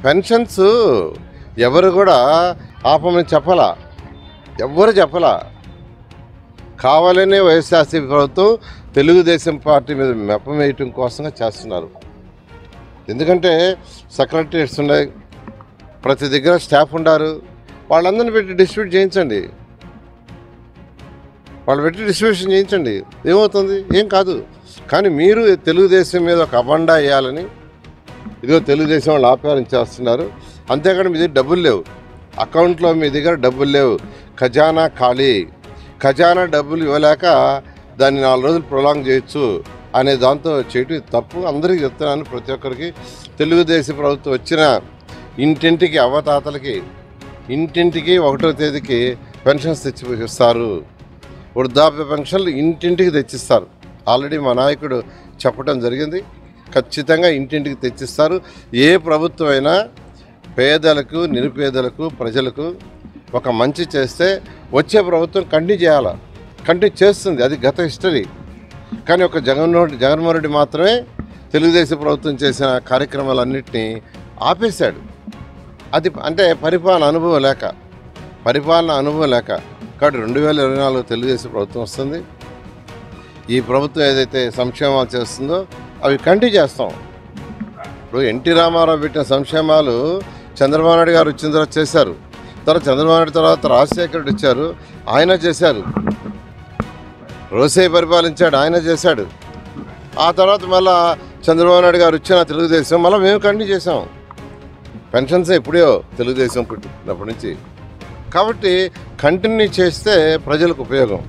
Pensions ఎవరు కూడా ఆపమని చెప్పలా, ఎవ్వరు చెప్పలా. కావాలనే వైఎస్ఆర్సీపీ ప్రభుత్వం తెలుగుదేశం పార్టీ మీద మెప్పం వేయటం కోసంగా చేస్తున్నారు. ఎందుకంటే సెక్రటరీస్ ఉన్నాయి, ప్రతి దగ్గర స్టాఫ్ ఉండారు, వాళ్ళందరినీ పెట్టి డిస్ట్రిబ్యూట్ చేయించండి, వాళ్ళు పెట్టి డిస్ట్రిబ్యూషన్ చేయించండి, ఏమవుతుంది? ఏం కాదు. కానీ మీరు తెలుగుదేశం మీద ఒక అబండా వేయాలని ఇదిగో తెలుగుదేశం వాళ్ళు ఆపారం చేస్తున్నారు. అంతేకాని మీ దగ్గర డబ్బులు లేవు, అకౌంట్లో మీ దగ్గర డబ్బులు లేవు, ఖజానా ఖాళీ, ఖజానా డబ్బులు ఇవ్వలేక దాన్ని 4 రోజులు ప్రొలాంగ్ చేయొచ్చు అనే దాంతో చేయటం తప్పు. అందరికీ చెప్తున్నాను, ప్రతి ఒక్కరికి. తెలుగుదేశం ప్రభుత్వం వచ్చిన ఇంటింటికి అవ్వతాతలకి ఇంటింటికి 1వ తేదీకి పెన్షన్స్ తెచ్చిస్తారు, వృద్ధాప్య పెన్షన్లు ఇంటింటికి తెచ్చిస్తారు. ఆల్రెడీ మా నాయకుడు చెప్పడం జరిగింది, ఖచ్చితంగా ఇంటింటికి తెచ్చిస్తారు. ఏ ప్రభుత్వం అయినా పేదలకు, నిరుపేదలకు, ప్రజలకు ఒక మంచి చేస్తే వచ్చే ప్రభుత్వం కంటిన్యూ చేయాలి, కంటిన్యూ చేస్తుంది, అది గత హిస్టరీ. కానీ ఒక జగన్మోహన్ రెడ్డి మాత్రమే తెలుగుదేశం ప్రభుత్వం చేసిన కార్యక్రమాలన్నింటినీ ఆపేశాడు. అది అంటే పరిపాలన అనుభవం లేక కాబట్టి 2024 తెలుగుదేశం ప్రభుత్వం వస్తుంది. ఈ ప్రభుత్వం ఏదైతే సంక్షేమాలు చేస్తుందో అవి కంటిన్యూ చేస్తాం. ఇప్పుడు ఎన్టీ రామారావు పెట్టిన సంక్షేమాలు చంద్రబాబు నాయుడు గారు వచ్చిన తర్వాత చేశారు, తర్వాత చంద్రబాబు నాయుడు తర్వాత రాజశేఖర రెడ్డి వచ్చారు, ఆయన చేశారు, రోసయ్య పరిపాలించాడు, ఆయన చేశాడు. ఆ తర్వాత మళ్ళా చంద్రబాబు నాయుడు గారు వచ్చిన తెలుగుదేశం మళ్ళీ మేము కంటిన్యూ చేసాం. పెన్షన్స్ ఎప్పుడో తెలుగుదేశం పుట్టినప్పటి నుంచి. కాబట్టి కంటిన్యూ చేస్తే ప్రజలకు ఉపయోగం.